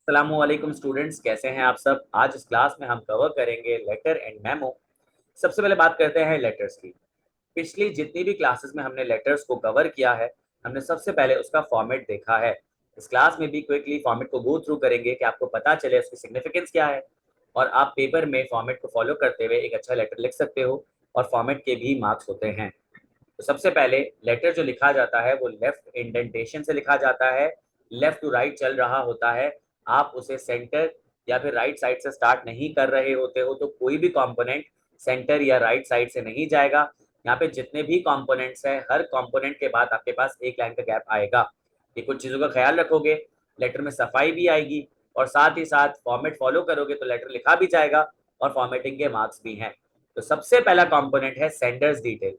अस्सलामुअलैकुम स्टूडेंट्स, कैसे हैं आप सब। आज इस क्लास में हम कवर करेंगे लेटर एंड मेमो। सबसे पहले बात करते हैं लेटर्स की। पिछली जितनी भी क्लासेस में हमने लेटर्स को कवर किया है, हमने सबसे पहले उसका फॉर्मेट देखा है। इस क्लास में भी क्विकली फॉर्मेट को गो थ्रू करेंगे कि आपको पता चले उसकी सिग्निफिकेंस क्या है और आप पेपर में फॉर्मेट को फॉलो करते हुए एक अच्छा लेटर लिख सकते हो और फॉर्मेट के भी मार्क्स होते हैं। तो सबसे पहले लेटर जो लिखा जाता है वो लेफ्ट इंडेंटेशन से लिखा जाता है, लेफ्ट टू राइट चल रहा होता है। आप उसे सेंटर या फिर राइट साइड से स्टार्ट नहीं कर रहे होते हो तो कोई भी कंपोनेंट सेंटर या राइट साइड से नहीं जाएगा। यहाँ पे जितने भी कंपोनेंट्स हैं, हर कंपोनेंट के बाद आपके पास एक लाइन का गैप आएगा। ये कुछ चीज़ों का ख्याल रखोगे, लेटर में सफाई भी आएगी और साथ ही साथ फॉर्मेट फॉलो करोगे तो लेटर लिखा भी जाएगा और फॉर्मेटिंग के मार्क्स भी हैं। तो सबसे पहला कंपोनेंट है सेंडर्स डिटेल,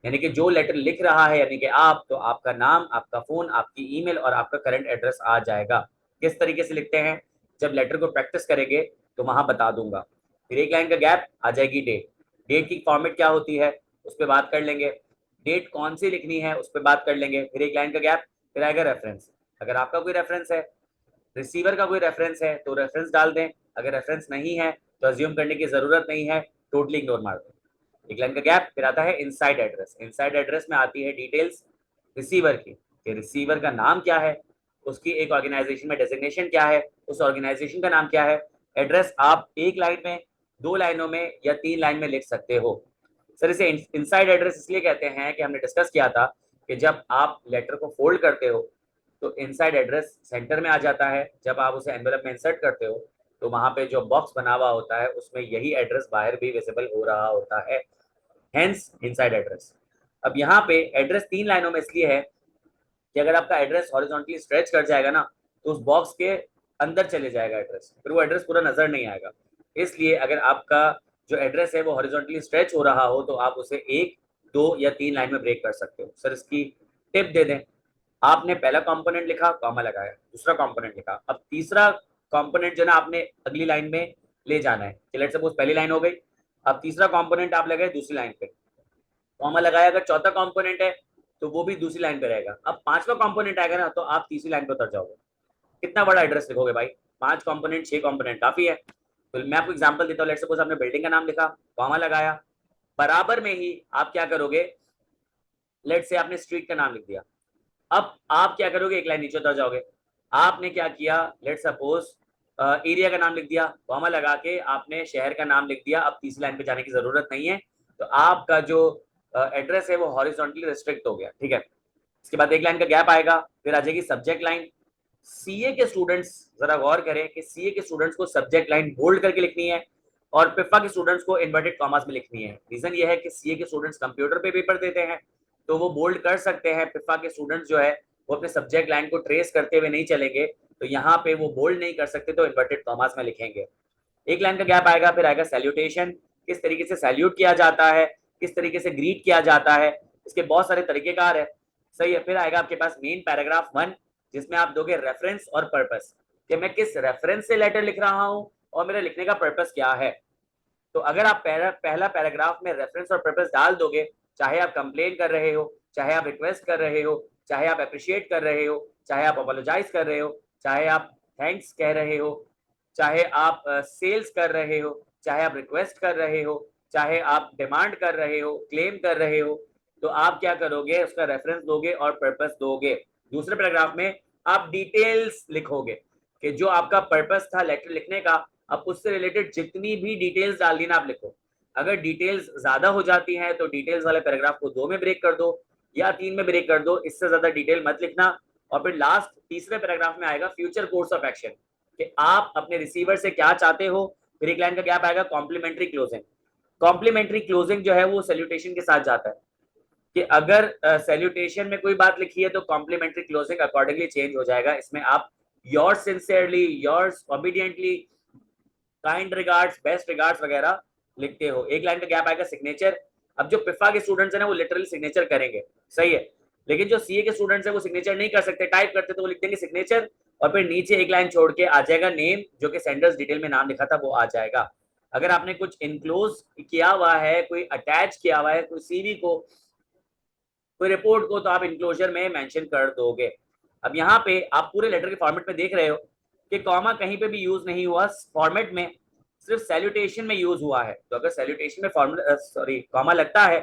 यानी कि जो लेटर लिख रहा है यानी कि आप, तो आपका नाम, आपका फोन, आपकी ईमेल और आपका करंट एड्रेस आ जाएगा। किस तरीके से लिखते हैं जब लेटर को प्रैक्टिस करेंगे तो वहां बता दूंगा। फिर एक लाइन का गैप आ जाएगी डेट। डेट की फॉर्मेट क्या होती है उस पर बात कर लेंगे। डेट कौन सी लिखनी है उस पर बात कर लेंगे। फिर एक लाइन का गैप, फिर आएगा रेफरेंस। अगर आपका कोई रेफरेंस है, रिसीवर का कोई रेफरेंस है तो रेफरेंस डाल दें। अगर रेफरेंस नहीं है तो अज्यूम करने की जरूरत नहीं है, टोटली इग्नोर मार दें। एक लाइन का गैप, फिर आता है इनसाइड एड्रेस। इनसाइड एड्रेस में आती है डिटेल्स रिसीवर की, कि रिसीवर का नाम क्या है, उसकी एक ऑर्गेनाइजेशन में डेजिग्नेशन क्या है, उस ऑर्गेनाइजेशन का नाम क्या है। एड्रेस आप एक लाइन में, दो लाइनों में या तीन लाइन में लिख सकते हो। सर इसे इनसाइड एड्रेस इसलिए कहते हैं कि हमने डिस्कस किया था कि जब आप लेटर को फोल्ड करते हो तो इनसाइड एड्रेस सेंटर में आ जाता है। जब आप उसे एनवेलप में इंसर्ट करते हो तो वहां पे जो बॉक्स बना हुआ होता है उसमें यही एड्रेस बाहर भी विजिबल हो रहा होता है, हेंस इनसाइड एड्रेस। अब यहाँ पे एड्रेस तीन लाइनों में इसलिए है कि अगर आपका एड्रेस हॉरिजॉन्टली स्ट्रेच कर जाएगा ना तो उस बॉक्स के अंदर चले जाएगा एड्रेस, फिर वो एड्रेस पूरा नजर नहीं आएगा। इसलिए अगर आपका जो एड्रेस है वो हॉरिजॉन्टली स्ट्रेच हो रहा हो तो आप उसे एक, दो या तीन लाइन में ब्रेक कर सकते हो। सर इसकी टिप दे दें। आपने पहला कंपोनेंट लिखा, कॉमा लगाया, दूसरा कंपोनेंट लिखा, अब तीसरा कंपोनेंट जो ना आपने अगली लाइन में ले जाना है। लेट्स सपोज पहली लाइन हो गई, अब तीसरा कंपोनेंट आप लगाए दूसरी लाइन पे, कॉमा लगाया। अगर चौथा कंपोनेंट है तो वो भी दूसरी लाइन पे रहेगा। अब पांचवा कंपोनेंट आएगा ना तो आप तीसरी लाइन पे उतर जाओगे। कितना बड़ा एड्रेस लिखोगे भाई, पांच कंपोनेंट, छह कंपोनेंट काफी है। तो मैं आपको एग्जांपल देता हूँ। लेट्स सपोज आपने बिल्डिंग का नाम लिखा, कॉमा लगाया, बराबर में ही आप क्या करोगे, लेट्स से आपने स्ट्रीट का नाम लिख दिया। अब आप क्या करोगे, एक लाइन नीचे उतर जाओगे। आपने क्या किया, लेट्स सपोज एरिया का नाम लिख दिया, कॉमा लगा के आपने शहर का नाम लिख दिया। अब तीसरी लाइन पे जाने की जरूरत नहीं है, तो आपका जो एड्रेस है वो हॉरिजॉन्टली रिस्ट्रिक्ट हो गया। ठीक है, इसके बाद एक लाइन का गैप आएगा, फिर आ जाएगी सब्जेक्ट लाइन। सीए के स्टूडेंट्स जरा गौर करें कि सीए के स्टूडेंट्स को सब्जेक्ट लाइन बोल्ड करके लिखनी है और पिफा के स्टूडेंट्स को इन्वर्टेड कॉमास में लिखनी है। रीजन ये है कि सीए के स्टूडेंट्स कंप्यूटर पे पेपर देते हैं तो वो बोल्ड कर सकते हैं। पिफा के स्टूडेंट्स जो है वो अपने सब्जेक्ट लाइन को ट्रेस करते हुए नहीं चलेंगे, तो यहाँ पे वो बोल्ड नहीं कर सकते तो इन्वर्टेड कॉमास में लिखेंगे। एक लाइन का गैप आएगा, फिर आएगा सैल्यूटेशन। किस तरीके से सैल्यूट किया जाता है, किस तरीके से ग्रीट किया जाता है, इसके बहुत सारे तरीकेकार है। सही है। फिर आएगा आपके पास मेन पैराग्राफ 1, जिसमें आप दोगे रेफरेंस और पर्पस, कि मैं किस रेफरेंस से लेटर लिख रहा हूं और मेरा लिखने का पर्पस क्या है। तो अगर आप पहला पैराग्राफ में रेफरेंस और पर्पस डाल दोगे, चाहे आप कंप्लेन कर रहे हो, चाहे आप रिक्वेस्ट कर रहे हो, चाहे आप अप्रिशिएट कर रहे हो, चाहे आप अपोलोजाइज कर रहे हो, चाहे आप थैंक्स कह रहे हो, चाहे आप सेल्स कर रहे हो, चाहे आप रिक्वेस्ट कर रहे हो, चाहे आप डिमांड कर रहे हो, क्लेम कर रहे हो, तो आप क्या करोगे, उसका रेफरेंस दोगे और पर्पस दोगे। दूसरे पैराग्राफ में आप डिटेल्स लिखोगे कि जो आपका पर्पस था लेटर लिखने का, अब उससे रिलेटेड जितनी भी डिटेल्स डालनी ना आप लिखो। अगर डिटेल्स ज्यादा हो जाती हैं तो डिटेल्स वाले पैराग्राफ को दो में ब्रेक कर दो या तीन में ब्रेक कर दो, इससे ज्यादा डिटेल मत लिखना। और फिर लास्ट तीसरे पैराग्राफ में आएगा फ्यूचर कोर्स ऑफ एक्शन, कि आप अपने रिसीवर से क्या चाहते हो। फिर एक लाइन का गैप आएगा कॉम्प्लीमेंट्री क्लोजिंग। कॉम्प्लीमेंट्री क्लोजिंग जो है वो सैल्यूटेशन के साथ जाता है, कि अगर सैल्यूटेशन में कोई बात लिखी है तो कॉम्प्लीमेंट्री क्लोजिंग अकॉर्डिंगली चेंज हो जाएगा। इसमें आप yours sincerely, yours obediently, kind regards, best regards वगैरह लिखते हो। एक लाइन का गैप आएगा सिग्नेचर। अब जो पिफा के स्टूडेंट्स हैं ना वो लिटरली सिग्नेचर करेंगे, सही है, लेकिन जो सीए के स्टूडेंट्स हैं वो सिग्नेचर नहीं कर सकते, टाइप करते तो वो लिख देंगे सिग्नेचर और फिर नीचे एक लाइन छोड़ के आ जाएगा नेम, जो कि सेंडर्स डिटेल में नाम लिखा था वो आ जाएगा। अगर आपने कुछ इनक्लोज किया हुआ है, कोई अटैच किया हुआ है, कोई सीवी को, कोई रिपोर्ट को, तो आप इनक्लोजर में मेंशन कर दोगे। अब यहाँ पे आप पूरे लेटर के फॉर्मेट में देख रहे हो कि कॉमा कहीं पे भी यूज नहीं हुआ फॉर्मेट में, सिर्फ सैल्यूटेशन में यूज हुआ है। तो अगर सैल्यूटेशन में कॉमा लगता है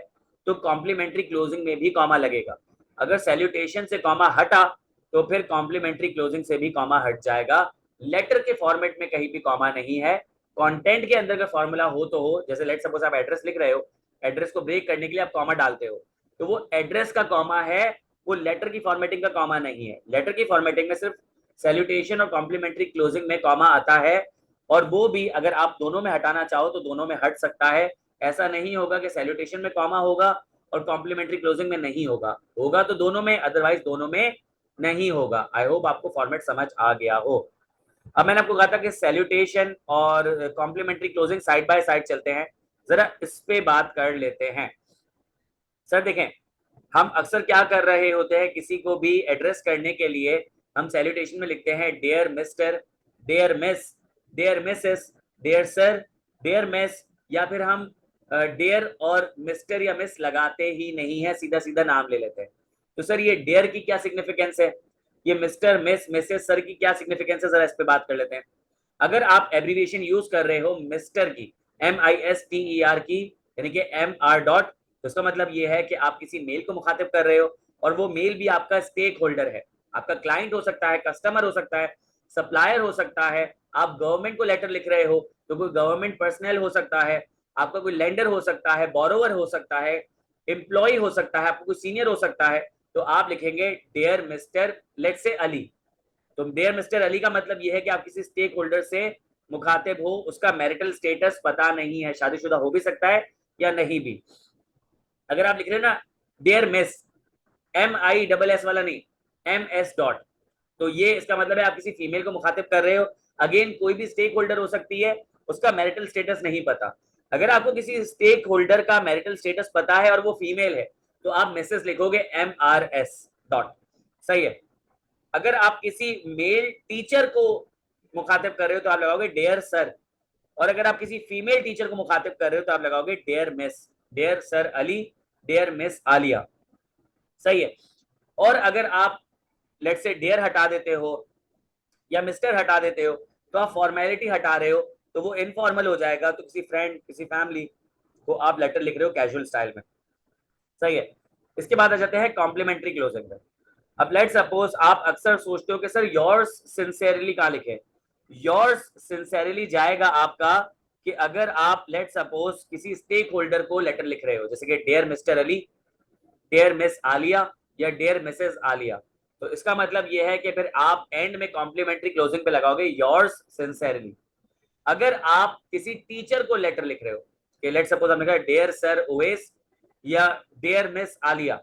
तो कॉम्प्लीमेंट्री क्लोजिंग में भी कॉमा लगेगा। अगर सैल्यूटेशन से कॉमा हटा तो फिर कॉम्प्लीमेंट्री क्लोजिंग से भी कॉमा हट जाएगा। लेटर के फॉर्मेट में कहीं भी कॉमा नहीं है। कंटेंट के अंदर का फॉर्मूला हो तो हो, जैसे लेट सपोज आप एड्रेस लिख रहे हो, एड्रेस को ब्रेक करने के लिए आप कॉमा डालते हो, तो वो एड्रेस का कॉमा है, वो लेटर की फॉर्मेटिंग का कॉमा नहीं है। लेटर की फॉर्मेटिंग में सिर्फ सैल्यूटेशन और कॉम्प्लीमेंट्री क्लोजिंग में कॉमा आता है, और वो भी अगर आप दोनों में हटाना चाहो तो दोनों में हट सकता है। ऐसा नहीं होगा कि सैल्यूटेशन में कॉमा होगा और कॉम्प्लीमेंट्री क्लोजिंग में नहीं होगा, होगा तो दोनों में, अदरवाइज दोनों में नहीं होगा। आई होप आपको फॉर्मेट समझ आ गया हो। अब मैंने आपको कहा था कि सैल्यूटेशन और complimentary closing side by side चलते हैं, जरा इस पे बात कर लेते हैं। सर देखें, हम अक्सर क्या कर रहे होते हैं, किसी को भी एड्रेस करने के लिए हम सैल्यूटेशन में लिखते हैं dear Mr, dear Miss, dear Mrs, dear sir, dear Miss, या फिर हम डियर और मिस्टर या मिस लगाते ही नहीं है, सीधा सीधा नाम ले लेते हैं। तो सर ये डियर की क्या सिग्निफिकेंस है, ये मिस्टर मिस मिसेस सर की क्या सिग्निफिकेंस है, जरा इस पे बात कर लेते हैं। अगर आप एब्रीविएशन यूज कर रहे हो मिस्टर की, MISTER की, यानी कि MR. तो इसका मतलब ये है कि आप किसी मेल को मुखातिब कर रहे हो, और वो मेल भी आपका स्टेक होल्डर है। आपका क्लाइंट हो सकता है, कस्टमर हो सकता है, सप्लायर हो सकता है, आप गवर्नमेंट को लेटर लिख रहे हो तो कोई गवर्नमेंट पर्सनल हो सकता है, आपका कोई लेंडर हो सकता है, बोरोवर हो सकता है, एम्प्लॉय हो सकता है, आपको कोई सीनियर हो सकता है। तो आप लिखेंगे dear mister let's say Ali. तो डियर मिस्टर अली का मतलब यह है कि आप किसी स्टेक होल्डर से मुखातिब हो, उसका मैरिटल स्टेटस पता नहीं है, शादीशुदा हो भी सकता है या नहीं भी। अगर आप लिख रहे हैं ना डियर मिस, MISS वाला नहीं, MS. तो ये इसका मतलब है आप किसी फीमेल को मुखातिब कर रहे हो। अगेन कोई भी स्टेक होल्डर हो सकती है, उसका मैरिटल स्टेटस नहीं पता। अगर आपको किसी स्टेक होल्डर का मैरिटल स्टेटस पता है और वो फीमेल है तो आप मिसेस लिखोगे MRS. सही है। अगर आप किसी मेल टीचर को मुखातिब कर रहे हो तो आप लगाओगे डियर सर, और अगर आप किसी फीमेल टीचर को मुखातिब कर रहे हो तो आप लगाओगे dear Miss, dear sir Ali, dear Miss Alia. सही है। और अगर आप लेट से डियर हटा देते हो या मिस्टर हटा देते हो तो आप फॉर्मेलिटी हटा रहे हो, तो वो इनफॉर्मल हो जाएगा, तो किसी फ्रेंड किसी फैमिली को आप लेटर लिख रहे हो कैजुअल स्टाइल में। सही है। इसके बाद आ जाते हैं कॉम्प्लीमेंट्री क्लोजिंग में। अब लेट सपोज आप अक्सर सोचते हो कि सर योर्स सिंसियरली कहाँ लिखे। योर्स सिंसियरली जाएगा आपका कि अगर आप लेट सपोज किसी स्टेक होल्डर को लेटर लिख रहे हो, जैसे कि dear Mr Ali, dear Miss Alia या डियर मिसेस आलिया, तो इसका मतलब यह है कि फिर आप एंड में कॉम्प्लीमेंट्री क्लोजिंग पे लगाओगे योर्स सिंसियरली। अगर आप किसी टीचर को लेटर लिख रहे हो कि लेट सपोज हमने कहा डियर सर ओवेस या डियर मिस आलिया,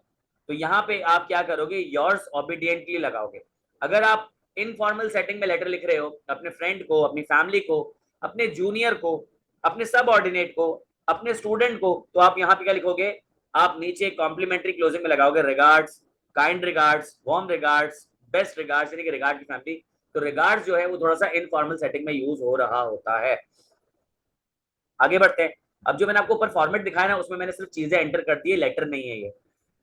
तो यहाँ पे आप क्या करोगे, योर्स ओबीडियंटली लगाओगे। अगर आप इनफॉर्मल सेटिंग में लेटर लिख रहे हो अपने फ्रेंड को, अपनी फैमिली को, अपने जूनियर को, अपने सब ऑर्डिनेट को, अपने स्टूडेंट को, तो आप यहाँ पे क्या लिखोगे, आप नीचे कॉम्प्लीमेंट्री क्लोजिंग में लगाओगे regards, kind regards, warm regards, best regards, यानी कि रिगार्ड की फैमिली। तो रिगार्ड्स जो है वो थोड़ा सा इनफॉर्मल सेटिंग में यूज हो रहा होता है। आगे बढ़ते हैं। अब जो मैंने आपको ऊपर फॉर्मेट दिखाया ना, उसमें मैंने सिर्फ चीजें एंटर कर दी है, लेटर नहीं है ये।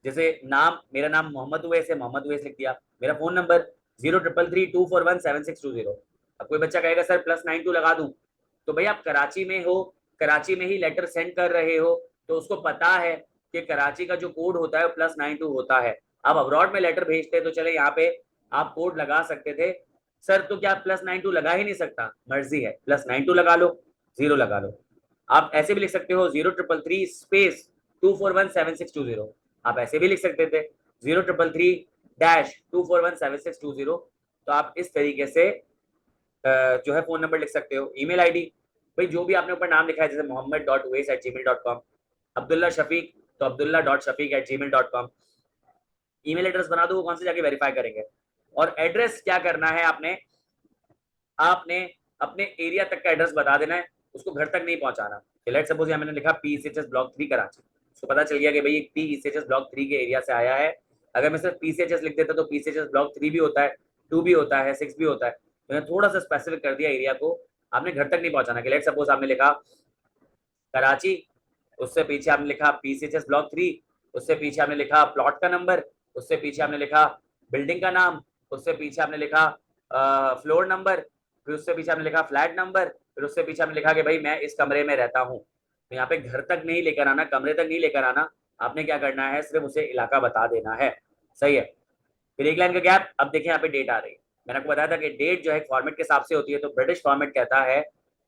जैसे नाम, मेरा नाम मोहम्मद उवैस है, मोहम्मद उवैस लिख दिया। मेरा फोन नंबर 0332417620। अब कोई बच्चा कहेगा सर +92 लगा दूं, तो भाई आप कराची में हो, कराची में ही लेटर सेंड कर रहे हो, तो उसको पता है कि कराची का जो कोड होता है वो +92 होता है। आप अब्रॉड में लेटर भेजते तो चले यहाँ पे आप कोड लगा सकते थे, सर तो क्या +92 लगा ही नहीं सकता, मर्जी है, +92 लगा लो, 0 लगा लो। आप ऐसे भी लिख सकते हो 0333 स्पेस 2417620, आप ऐसे भी लिख सकते थे 0333-2417620। तो आप इस तरीके से जो है फोन नंबर लिख सकते हो। ईमेल आईडी, भाई जो भी आपने ऊपर नाम लिखा है, जैसे mohammed.uwais@gmail.com, अब्दुल्ला शफीक तो abdullah.shafiq@gmail.com। ईमेल एड्रेस बना दो, वो कौन से जाके वेरीफाई करेंगे। और एड्रेस क्या करना है, आपने आपने अपने एरिया तक का एड्रेस बता देना है, उसको घर तक नहीं पहुंचाना। लेट्स सपोज यहाँ मैंने लिखा PCHS ब्लॉक 3 कराची, उसको पता चल गया कि भाई PCHS ब्लॉक 3 के एरिया से आया है। अगर मैं सिर्फ PCHS लिख देता तो PCHS ब्लॉक 3 भी होता है, 2 भी होता है, 6 भी होता है, तो मैंने थोड़ा सा स्पेसिफिक कर दिया एरिया को, आपने घर तक नहीं पहुंचाना। कि लेट्स सपोज आपने लिखा कराची, उससे पीछे आपने लिखा PCHS ब्लॉक 3, उससे पीछे आपने लिखा प्लॉट का नंबर, उससे पीछे आपने लिखा बिल्डिंग का नाम, उससे पीछे आपने लिखा फ्लोर नंबर, फिर उससे पीछे हमने लिखा फ्लैट नंबर, फिर उससे पीछे हमने लिखा कि भाई मैं इस कमरे में रहता हूँ। तो यहाँ पे घर तक नहीं लेकर आना, कमरे तक नहीं लेकर आना, आपने क्या करना है, सिर्फ उसे इलाका बता देना है। सही है। फिर एक लाइन का गैप। अब देखिए यहाँ पे डेट आ रही है। मैंने आपको बताया था कि डेट जो है फॉर्मेट के हिसाब से होती है, तो ब्रिटिश फॉर्मेट कहता है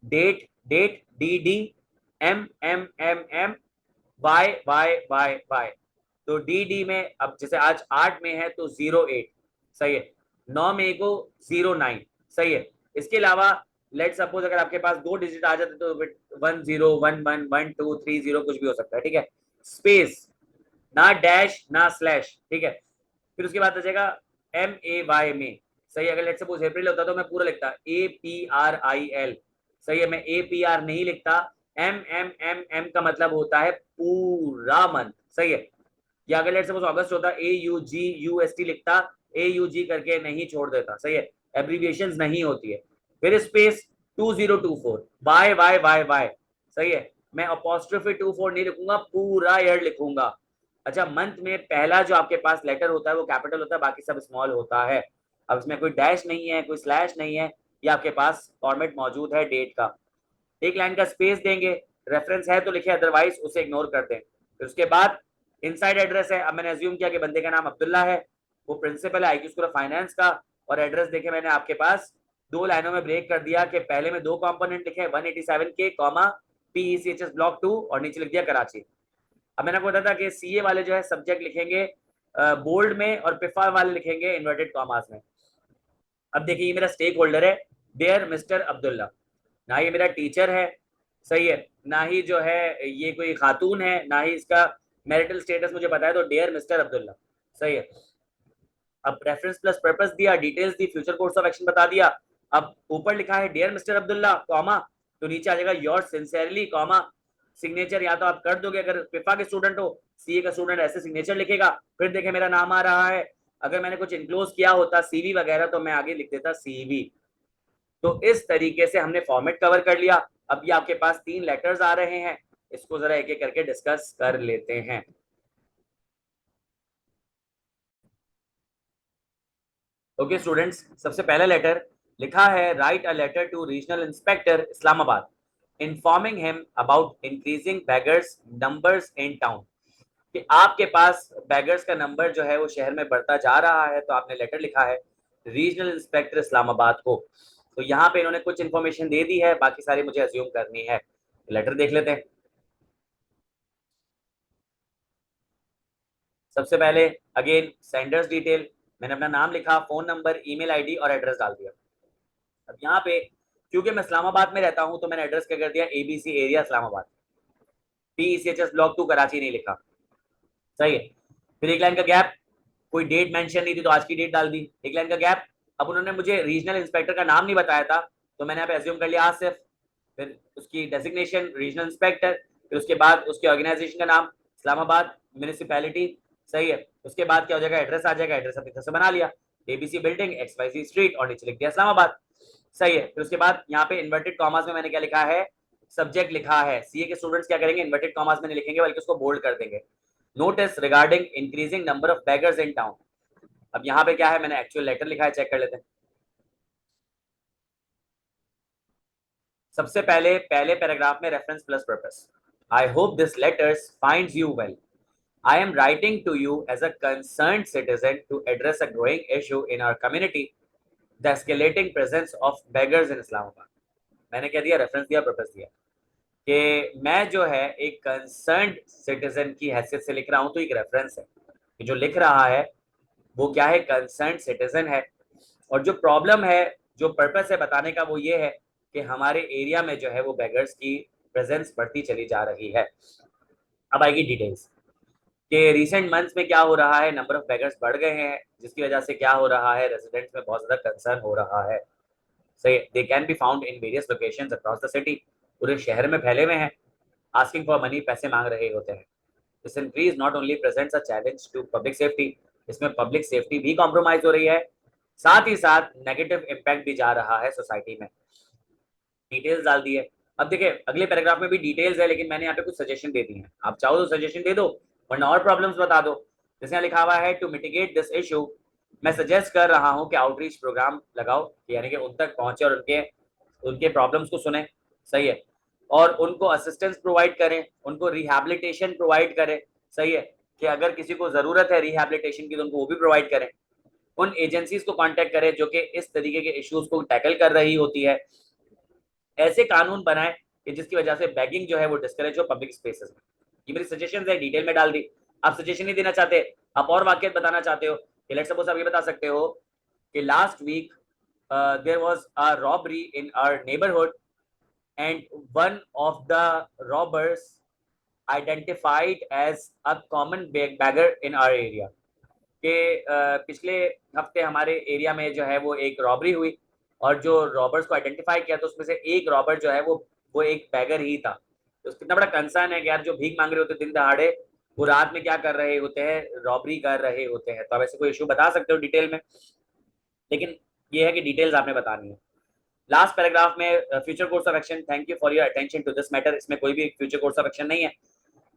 date, date, D D, M M M M, Y Y Y Y. तो डी डी में अब जैसे आज 8 में है तो 08। सही है। 9 मई को 09। सही है। इसके अलावा लेट सपोज अगर आपके पास 2 डिजिट आ जाते तो 10111230 कुछ भी हो सकता है। ठीक है। स्पेस, ना डैश ना स्लैश। ठीक है। फिर उसके बाद आ जाएगा MAY में। सही है। अगर लेट सपोज अप्रैल होता तो मैं पूरा लिखता APRIL। सही है। मैं APR नहीं लिखता। M का मतलब होता है पूरा मंथ। सही है। या अगर लेट सपोज अगस्त होता AUGUST लिखता, AUG करके नहीं छोड़ देता। सही है। एब्रीविएशन नहीं होती है। फिर space 2024 Y Y Y Y. सही है। मैं अपोस्ट्रोफी 24 नहीं लिखूंगा, पूरा ईयर लिखूंगा। अच्छा, मंथ में पहला जो आपके पास लेटर होता है वो कैपिटल होता है, बाकी सब स्मॉल होता है। अब इसमें कोई डैश नहीं है, कोई स्लैश नहीं है, ये आपके पास फॉर्मेट मौजूद है डेट का। एक लाइन का स्पेस देंगे, रेफरेंस है तो लिखे, अदरवाइज उसे इग्नोर कर दें। फिर उसके बाद इनसाइड एड्रेस है। अब मैंने अज्यूम किया कि बंदे का नाम अब्दुल्ला है, वो प्रिंसिपल है IQ स्कूल ऑफ फाइनेंस का। और एड्रेस देखे मैंने आपके पास 2 लाइनों में ब्रेक कर दिया कि पहले में 2 कंपोनेंट लिखे 187K कॉमा PECHS ब्लॉक 2 और नीचे लिख दिया कराची। अब मैंने आपको बताया था कि CA वाले जो है सब्जेक्ट लिखेंगे बोल्ड में और पिफा वाले लिखेंगे इन्वर्टेड कॉमास में। अब देखिए ये मेरा स्टेक होल्डर है, डियर मिस्टर अब्दुल्ला। ना ये मेरा टीचर है, सही है, ना ही जो है ये कोई खातून है, ना ही इसका मैरिटल स्टेटस मुझे पता है, तो डियर मिस्टर अब्दुल्ला। सही है। अब रेफरेंस प्लस पर्पस दिया, details the, future course of action बता दिया। अब ऊपर लिखा है डियर मिस्टर अब्दुल्ला कॉमा, तो नीचे आ जाएगा योर सिंसियरली कॉमा। सिग्नेचर या तो आप कर दोगे अगर पिफा के स्टूडेंट हो, CA का स्टूडेंट ऐसे सिग्नेचर लिखेगा। फिर देखे मेरा नाम आ रहा है। अगर मैंने कुछ इनक्लोज किया होता CV वगैरह तो मैं आगे लिख देता CV। तो इस तरीके से हमने फॉर्मेट कवर कर लिया। अब ये आपके पास 3 लेटर्स आ रहे हैं, इसको जरा एक एक करके डिस्कस कर लेते हैं। ओके स्टूडेंट्स, सबसे पहला लेटर लिखा है write a letter to regional inspector Islamabad informing him about increasing beggars numbers in town. कि आपके पास बैगर्स का नंबर जो है वो शहर में बढ़ता जा रहा है, तो आपने लेटर लिखा है रीजनल इंस्पेक्टर इस्लामाबाद को। तो यहाँ पे इन्होंने कुछ इन्फॉर्मेशन दे दी है, बाकी सारी मुझे अज्यूम करनी है। लेटर देख लेते हैं। सबसे पहले अगेन सेंडर्स डिटेल, मैंने अपना नाम लिखा, फोन नंबर, ईमेल आईडी और एड्रेस डाल दिया। अब यहाँ पे क्योंकि मैं इस्लामाबाद में रहता हूँ तो मैंने एड्रेस क्या कर दिया, ABC area Islamabad, PECHS block 2 Karachi नहीं लिखा। सही है। फिर एक लाइन का गैप, कोई डेट मेंशन नहीं थी तो आज की डेट डाल दी। एक लाइन का गैप। अब उन्होंने मुझे रीजनल इंस्पेक्टर का नाम नहीं बताया था, तो मैंने यहाँ पे अज्यूम कर लिया आसिफ। फिर उसकी डेजिग्नेशन रीजनल इंस्पेक्टर, फिर उसके बाद उसके ऑर्गेनाइजेशन का नाम इस्लामाबाद म्यूनिसिपैलिटी। सही है। उसके बाद क्या हो जाएगा, एड्रेस आ जाएगा, एड्रेस अपनी तरफ से बना लिया, ABC बिल्डिंग XYZ स्ट्रीट और नीचे लिख दिया इस्लामाबाद। सही है। फिर उसके बाद यहाँ पे इन्वर्टेड कॉमास में मैंने क्या लिखा है, सब्जेक्ट लिखा है। CA के स्टूडेंट्स क्या करेंगे, इन्वर्टेड कॉमास में नहीं लिखेंगे बल्कि उसको बोल्ड कर देंगे, notice regarding increasing number of beggars in town. अब यहाँ पे क्या है, मैंने एक्चुअल लेटर लिखा है, चेक कर लेते हैं। सबसे पहले पहले पैराग्राफ में reference plus purpose, I hope this letters finds you well. I am writing to you as a concerned citizen to address a growing issue in our community, the escalating presence of beggars in Islamabad। मैंने क्या दिया, reference दिया, purpose दिया कि मैं जो है एक कंसर्न्ड सिटीजन की हैसियत से लिख रहा हूं, तो एक रेफरेंस है कि जो लिख रहा है वो क्या है, कंसर्न्ड सिटीजन है। और जो प्रॉब्लम है, जो पर्पस है बताने का, वो ये है कि हमारे एरिया में जो है वो बेगर्स की प्रेजेंस बढ़ती चली जा रही है। अब आएगी डिटेल्स कि रिसेंट मंथ्स में क्या हो रहा है, नंबर ऑफ बेगर्स बढ़ गए हैं, जिसकी वजह से क्या हो रहा है, रेजिडेंट्स में बहुत ज्यादा कंसर्न हो रहा है। सही, they can be found in various locations across the city, पूरे शहर में फैले हुए हैं, आस्किंग फॉर मनी, पैसे मांग रहे होते हैं। This increase not only presents a challenge to public safety, इसमें पब्लिक सेफ्टी भी कॉम्प्रोमाइज हो रही है, साथ ही साथ नेगेटिव इम्पैक्ट भी जा रहा है सोसाइटी में। डिटेल्स डाल दी है। अब देखिए अगले पैराग्राफ में भी डिटेल्स है, लेकिन मैंने यहाँ पे कुछ सजेशन दे दी है, आप चाहो तो सजेशन दे दो वरना और प्रॉब्लम्स बता दो। जैसे यहाँ लिखा हुआ है टू मिटिगेट दिस इशू मैं सजेस्ट कर रहा हूँ कि आउटरीच प्रोग्राम लगाओ, यानी कि उन तक पहुंचे और उनके उनके प्रॉब्लम्स को सुने, सही है, और उनको असिस्टेंस प्रोवाइड करें, उनको रिहैबिलिटेशन प्रोवाइड करें, सही है, कि अगर किसी को जरूरत है रिहैबिलिटेशन की तो उनको वो भी प्रोवाइड करें। उन एजेंसीज को कांटेक्ट करें जो कि इस तरीके के इश्यूज को टैकल कर रही होती है। ऐसे कानून बनाएं कि जिसकी वजह से बैगिंग जो है वो डिस्करेज हो पब्लिक स्पेसेस में। ये मेरी सजेशन है, डिटेल में डाल दी। आप सजेशन नहीं देना चाहते, आप और वाकयात बताना चाहते हो, कि लेट्स सपोज आप ये बता सकते हो कि last week there was a robbery in our neighbourhood and one of the robbers identified as a common beggar in our area, कि पिछले हफ्ते हमारे एरिया में जो है वो एक रॉबरी हुई और जो रॉबर्स को आइडेंटिफाई किया तो उसमें से एक रॉबर जो है वो एक बैगर ही था। तो कितना बड़ा कंसर्न है कि यार जो भीख मांग रहे होते दिन दहाड़े, वो रात में क्या कर रहे होते हैं, रॉबरी कर रहे होते हैं। तो आप ऐसे कोई इशू बता सकते हो डिटेल में, लेकिन ये है कि डिटेल्स आपने बतानी है। लास्ट पैराग्राफ में future course of action, thank you for your attention to this matter, इसमें कोई भी फ्यूचर कोर्स ऑफ एक्शन नहीं है।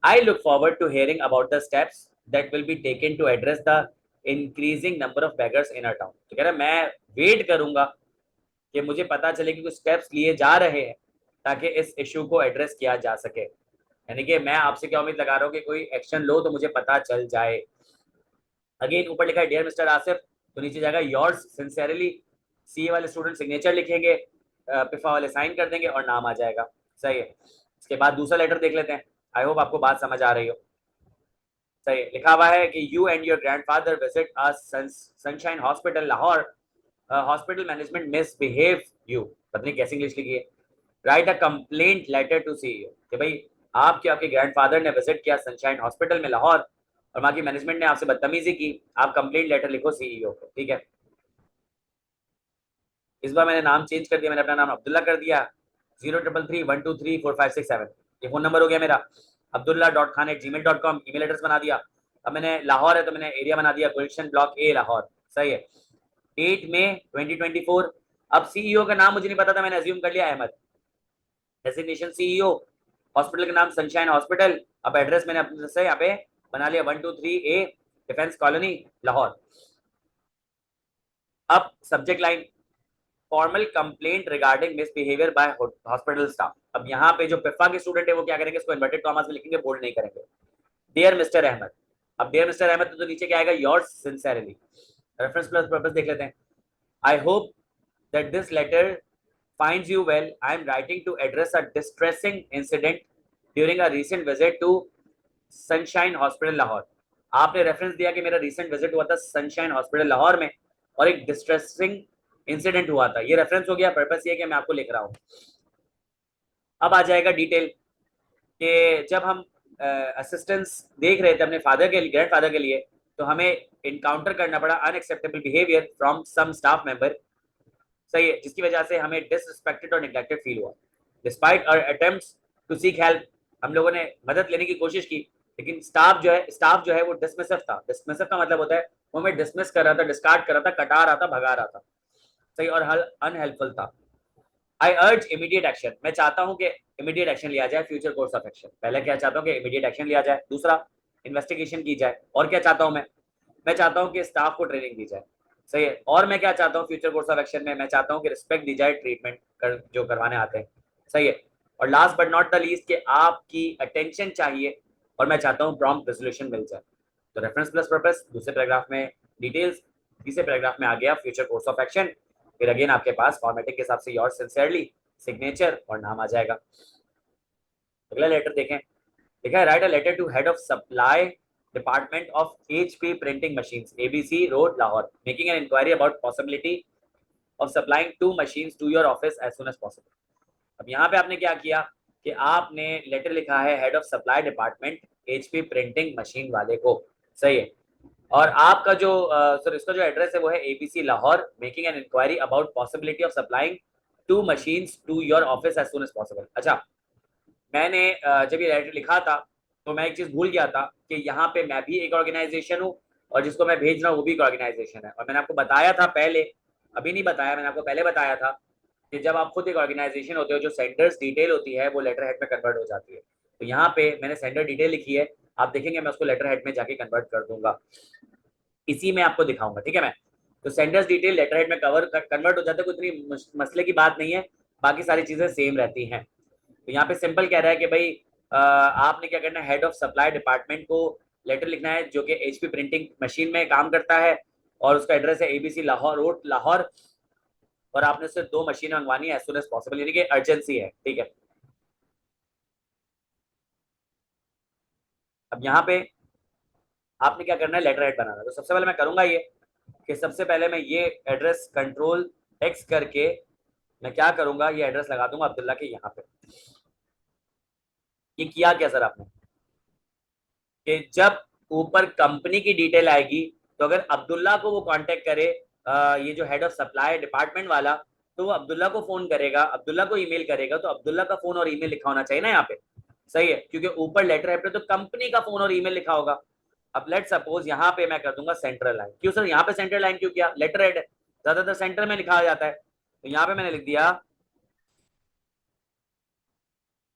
I look forward to hearing about the steps that will be taken to address the increasing number of beggars in our town। तो कह रहा है मैं वेट करूंगा कि मुझे पता चले कि कुछ स्टेप्स लिए जा रहे हैं ताकि इस इशू को एड्रेस किया जा सके। यानी कि मैं आपसे क्या उम्मीद लगा रहा हूँ कि कोई एक्शन लो तो मुझे पता चल जाए। अगेन ऊपर लिखा है डियर मिस्टर आसिफ, तो नीचे जाएगा योर्स सिंसियरली, सीए वाले स्टूडेंट सिग्नेचर लिखेंगे, पिफा वाले साइन कर देंगे और नाम आ जाएगा, सही है। इसके बाद दूसरा लेटर देख लेते हैं। आई होप आपको बात समझ आ रही हो। सही लिखा हुआ है कि you and your grandfather visit a Sunshine Hospital Lahore, hospital management misbehave you, पता नहीं कैसी इंग्लिश लिखी है। Write a complaint letter to CEO, कि भाई आपके ग्रैंडफादर ने विजिट किया सनशाइन हॉस्पिटल में लाहौर और वहां की मैनेजमेंट ने आपसे बदतमीजी की, आप कंप्लेंट लेटर लिखो सीईओ को, ठीक है। इस बार मैंने नाम चेंज कर दिया, मैंने अपना नाम अब्दुल्ला कर दिया। 0331234567 ये फोन नंबर हो गया मेरा। abdullah.khan@gmail.com ईमेल एड्रेस बना दिया। अब मैंने लाहौर है तो मैंने एरिया बना दिया गुलशन ब्लॉक ए लाहौर, सही है। 8 मई 2024। अब सीईओ का नाम मुझे नहीं पता था, मैंने अज्यूम कर लिया अहमद, डेजिग्नेशन सीईओ, हॉस्पिटल का नाम सनशाइन हॉस्पिटल। अब एड्रेस मैंने अपने से यहाँ पे बना लिया 123A डिफेंस कॉलोनी लाहौर। अब subject line formal complaint regarding misbehaviour by hospital staff. अब यहाँ पे जो पिफा के स्टूडेंट है वो क्या करेंगे, इसको इन्वर्टेड कॉमास में लिखेंगे, बोल्ड नहीं करेंगे। डियर मिस्टर अहमद, अब डियर मिस्टर अहमद तो नीचे क्या आएगा, yours sincerely. Reference plus purpose देख लेते हैं। I hope that this letter finds you well. I am writing to address a distressing incident during a recent visit to Sunshine Hospital Lahore. आपने reference दिया कि मेरा रिसेंट विजिट हुआ था sunshine Hospital Lahore में और एक डिस्ट्रेसिंग इंसिडेंट हुआ था, ये रेफरेंस हो गया। पर्पस ये है कि मैं आपको लिख रहा हूँ। अब आ जाएगा डिटेल कि जब हम असिस्टेंस देख रहे थे अपने फादर के लिए, ग्रैंड फादर के लिए, तो हमें इनकाउंटर करना पड़ा unacceptable behaviour from some staff member, सही है, जिसकी वजह से हमें डिसरिस्पेक्टेड और नेग्लेक्टेड फील हुआ। Despite our attempts to seek help, हम लोगों ने मदद लेने की कोशिश की, लेकिन स्टाफ जो है वो डिसमिसिव था। डिसमिसिव का मतलब होता है वो हमें डिसमिस कर रहा था, डिस्कार्ड कर रहा था, कटा रहा था, भगा रहा था, सही, और अनहेल्पफुल था। आई अर्ज इमीडिएट एक्शन, मैं चाहता हूं कि इमीडिएट एक्शन लिया जाए, फ्यूचर कोर्स ऑफ एक्शन। पहले क्या चाहता हूं कि इमीडिएट एक्शन लिया जाए, दूसरा इन्वेस्टिगेशन की जाए, और क्या चाहता हूं मैं चाहता हूं कि स्टाफ को ट्रेनिंग दी जाए, सही है, और मैं क्या चाहता हूं फ्यूचर कोर्स ऑफ एक्शन में, मैं चाहता हूं कि रिस्पेक्ट दी जाए ट्रीटमेंट जो करवाने आते हैं, सही है, और last but not the least कि आपकी अटेंशन चाहिए और मैं चाहता हूं प्रॉम्प्ट रेजोल्यूशन मिल जाए। तो रेफरेंस प्लस पर्पस दूसरे पैराग्राफ में डिटेल्स, तीसरे पैराग्राफ में आ गया फ्यूचर कोर्स ऑफ एक्शन। फिर अगेन आपके पास फॉर्मेटिंग के हिसाब से योर सिंसियरली, सिग्नेचर और नाम आ जाएगा। अगला लेटर देखें, लिखा है write a letter to head of supply department of HP printing machines ABC road Lahore making an inquiry about possibility of supplying 2 machines to your office as soon as possible. अब यहाँ पे आपने क्या किया कि आपने लेटर लिखा है head of supply department HP printing machine वाले को, सही है, और आपका जो सर इसका जो एड्रेस है वो है ABC Lahore making an inquiry about possibility of supplying 2 machines to your office as soon as possible. अच्छा, मैंने जब ये लेटर लिखा था तो मैं एक चीज भूल गया था कि यहाँ पे मैं भी एक ऑर्गेनाइजेशन हूँ और जिसको मैं भेज रहा हूँ वो भी एक ऑर्गेनाइजेशन है। और मैंने आपको बताया था पहले, अभी नहीं बताया, मैंने आपको पहले बताया था कि जब आप खुद एक ऑर्गेनाइजेशन होते हो, जो सेंडर्स डिटेल होती है वो लेटर हेड में कन्वर्ट हो जाती है। तो यहाँ पे मैंने सेंडर डिटेल लिखी है, आप देखेंगे मैं उसको लेटर हेड में जाके कन्वर्ट कर दूंगा, इसी में आपको दिखाऊंगा, ठीक है। मैं तो सेंडर्स डिटेल लेटर हेड में कन्वर्ट हो जाता है, कोई इतनी मसले की बात नहीं है, बाकी सारी चीजें सेम रहती हैं। तो यहाँ पे सिंपल कह रहा है कि भाई आपने क्या करना है, हेड ऑफ सप्लाई डिपार्टमेंट को लेटर लिखना है जो कि एचपी प्रिंटिंग मशीन में काम करता है, और उसका एड्रेस है एबीसी लाहौर रोड लाहौर, और आपने उससे 2 मशीन मंगवानी है एज सुन एज पॉसिबल, यानी कि अर्जेंसी है, ठीक है। अब यहाँ पे आपने क्या करना है, लेटर हेड बनाना है। तो सबसे पहले मैं करूंगा ये कि सबसे पहले मैं ये एड्रेस कंट्रोल एक्स करके मैं क्या करूंगा, ये एड्रेस लगा दूंगा अब्दुल्ला के यहाँ पे। ये किया क्या सर आपने कि जब ऊपर कंपनी की डिटेल आएगी तो अगर अब्दुल्ला को वो कांटेक्ट करे, ये जो हेड ऑफ सप्लाई डिपार्टमेंट वाला, तो वो अब्दुल्ला को फोन करेगा, अब्दुल्ला को ईमेल करेगा, तो अब्दुल्ला का फोन और ईमेल लिखा होना चाहिए ना यहाँ पे, सही है, क्योंकि ऊपर लेटर हेड पे तो कंपनी का फोन और ईमेल लिखा होगा। अब लेट सपोज यहाँ पे मैं कर दूंगा सेंट्रल लाइन, क्यों सर यहाँ पे सेंट्रल लाइन क्यों किया, लेटर हेड है, ज्यादातर सेंटर में लिखा जाता है, तो यहाँ पे मैंने लिख दिया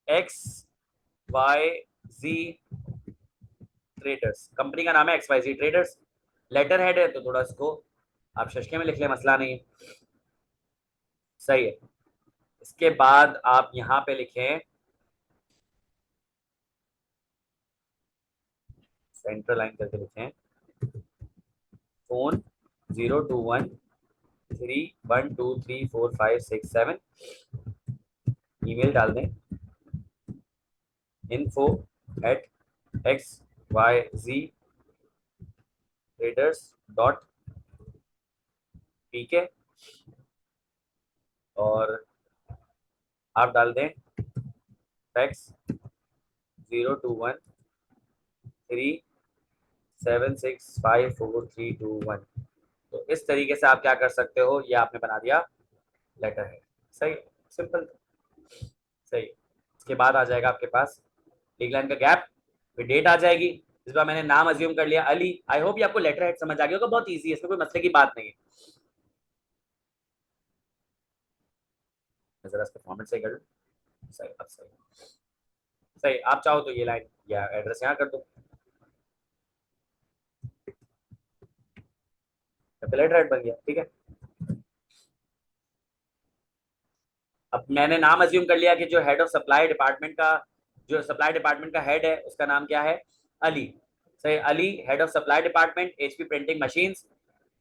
एक्स वाई जी ट्रेडर्स, कंपनी का नाम है एक्स वाई जी ट्रेडर्स, लेटर हेड है तो थोड़ा इसको आप शशके में लिख ले, मसला नहीं है, सही है। इसके बाद आप यहाँ पे लिखें सेंट्रल लाइन करके लिखें फोन 02131234567, ईमेल डाल दें info@xyztraders.pk, और आप डाल दें फैक्स 02137654321। तो इस तरीके से आप क्या कर सकते हो, ये आपने बना दिया लेटर है, सही, सिंपल, सही। इसके बाद आ जाएगा आपके पास लीगल लाइन का गैप, फिर डेट आ जाएगी। इस बार मैंने नाम अज्यूम कर लिया अली। आई होप ये आपको लेटर हेड समझ आ गया होगा, बहुत इजी है, इसमें कोई मसले की बात नहीं है। जरा इसका फॉर्मेट सही कर लो, सही, अब सही, सही। आप चाहो तो ये लाइन या एड्रेस यहाँ कर दो, लेटर हेड बन गया, ठीक है। अब मैंने नाम अज्यूम कर लिया कि जो हेड ऑफ सप्लाई डिपार्टमेंट का, जो सप्लाई डिपार्टमेंट का हेड है उसका नाम क्या है, अली, सही, Ali head of supply department HP printing machines.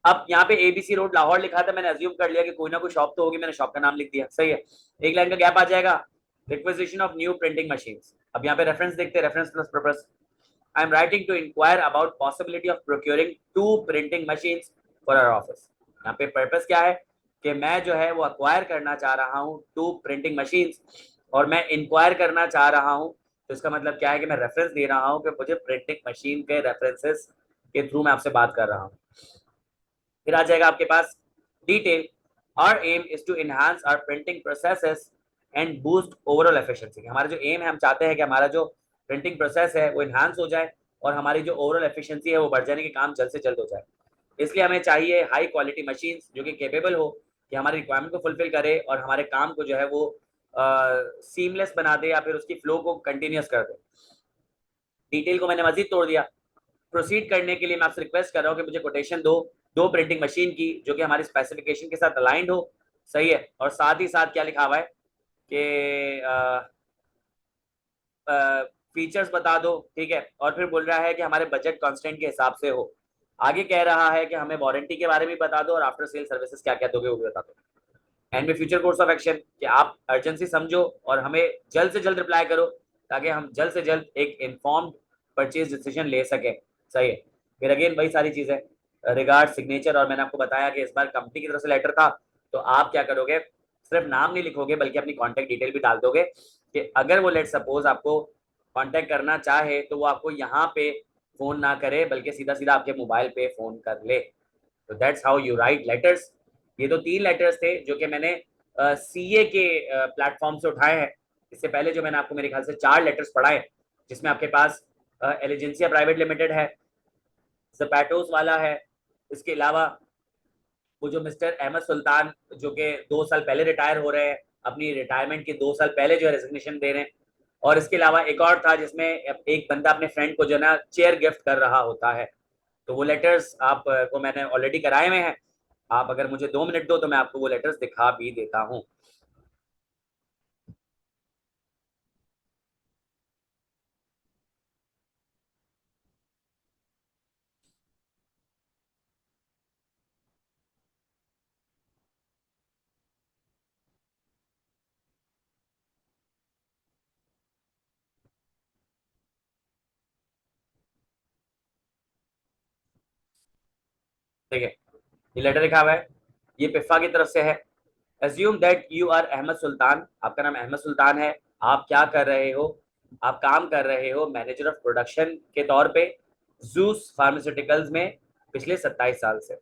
अब यहाँ पे एबीसी रोड लाहौर लिखा था, मैंने अज्यूम कर लिया कि कोई ना कोई शॉप तो होगी, मैंने शॉप का नाम लिख दिया, सही है। एक लाइन का गैप आ जाएगा, requisition of new printing machines. अब यहाँ पे रेफरेंस देखते हैं, reference plus purpose, I am writing to inquire about possibility of procuring 2 printing machines for our office. यहाँ पे पर्पस क्या है कि मैं जो है वो अक्वायर करना चाह रहा हूँ 2 प्रिंटिंग मशीन्स, और मैं इंक्वायर करना चाह रहा हूँ, तो इसका मतलब क्या है कि मैं रेफरेंस दे रहा हूँ कि मुझे प्रिंटिंग मशीन के रेफरेंसेस के थ्रू मैं आपसे बात कर रहा हूँ। फिर आ जाएगा आपके पास detail, our aim is to enhance our printing processes and boost overall efficiency. हमारा जो एम है, हम चाहते हैं कि हमारा जो प्रिंटिंग प्रोसेस है वो एनहांस हो जाए और हमारी जो ओवरऑल एफिशिएंसी है वो बढ़ जाने के काम जल्द से जल्द हो जाए। इसलिए हमें चाहिए हाई क्वालिटी मशीन्स जो कि कैपेबल हो कि हमारी रिक्वायरमेंट को फुलफिल करे और हमारे काम को जो है वो सीमलेस बना दे या फिर उसकी फ्लो को कंटिन्यूस कर दे। डिटेल को मैंने मजीद तोड़ दिया। प्रोसीड करने के लिए मैं आपसे रिक्वेस्ट कर रहा हूँ कि मुझे कोटेशन दो 2 प्रिंटिंग मशीन की जो कि हमारी स्पेसिफिकेशन के साथ अलाइंड हो, सही है, और साथ ही साथ क्या लिखा हुआ है कि फीचर्स बता दो, ठीक है, और फिर बोल रहा है कि हमारे बजट कांस्टेंट के हिसाब से हो। आगे कह रहा है कि हमें वारंटी के बारे में बता दो और आफ्टर सेल सर्विसेज क्या क्या दोगे वो भी बता दो। एंड में फ्यूचर कोर्स ऑफ एक्शन कि आप अर्जेंसी समझो और हमें जल्द से जल्द रिप्लाई करो ताकि हम जल्द से जल्द एक इन्फॉर्म्ड परचेज डिसीजन ले सकें, सही है। फिर अगेन वही सारी चीजें, रिगार्ड सिग्नेचर, और मैंने आपको बताया कि इस बार कंपनी की तरफ से लेटर था, तो आप क्या करोगे, सिर्फ नाम नहीं लिखोगे बल्कि अपनी कॉन्टैक्ट डिटेल भी डाल दोगे कि अगर वो लेट सपोज आपको कॉन्टैक्ट करना चाहे तो वो आपको यहाँ पे फोन ना करे बल्कि सीधा सीधा आपके मोबाइल पे फोन कर ले। तो that's how you write letters. ये तो 3 लेटर्स थे जो कि मैंने सीए के प्लेटफॉर्म से उठाए हैं। इससे पहले जो मैंने आपको मेरे ख्याल से 4 लेटर्स पढ़ाए, जिसमें आपके पास एलिजेंसिया प्राइवेट लिमिटेड है, जपैटोस वाला है, इसके अलावा वो जो मिस्टर अहमद सुल्तान जो कि 2 साल पहले रिटायर हो रहे हैं, अपनी रिटायरमेंट के 2 साल पहले जो है रेजिग्नेशन दे रहे हैं, और इसके अलावा एक और था जिसमें एक बंदा अपने फ्रेंड को जो है ना चेयर गिफ्ट कर रहा होता है। तो वो लेटर्स आप को मैंने ऑलरेडी कराए हुए हैं। आप अगर मुझे 2 मिनट दो तो मैं आपको वो लेटर्स दिखा भी देता हूँ। ठीक है, ये लेटर लिखा हुआ है, ये पिफा की तरफ से है। Assume that you are Ahmed Sultan, आपका नाम अहमद सुल्तान है। आप क्या कर रहे हो? आप काम कर रहे हो मैनेजर ऑफ प्रोडक्शन के तौर पे जूस फार्मास्यूटिकल्स में पिछले 27 साल से।